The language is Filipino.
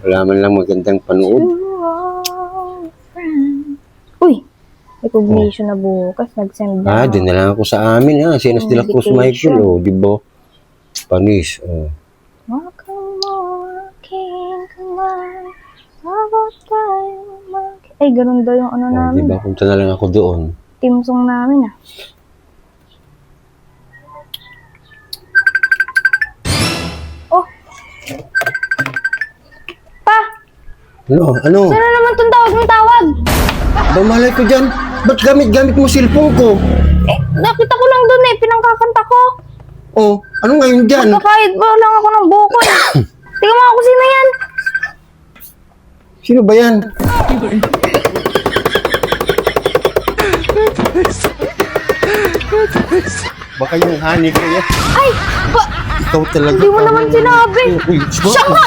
Wala man lang magandang panood. Uy, recognition na bukas. Nag-send na. Din na lang ako sa amin ha. Sinas de la Cruz Michael, di ba? Panis, Wag kang mawaking kamay, sabot tayo Ay, ganun daw yung ano namin. Di ba? Punta na lang ako doon. Team song namin Oh! Pa! Ano? Sino naman itong tawag ng tawag? Ba, malay ko dyan. Ba't gamit mo cellphone ko? Nakita ko lang doon pinangkakanta ko. Oh, ano ngayon dyan? Magkakahit ba lang ako ng buko Tingnan mo ako, sino yan? Sino ba yan? Baka yung honey ko yan. Ay! Ikaw talaga. Hindi mo naman sinabi. Uy, Siya nga!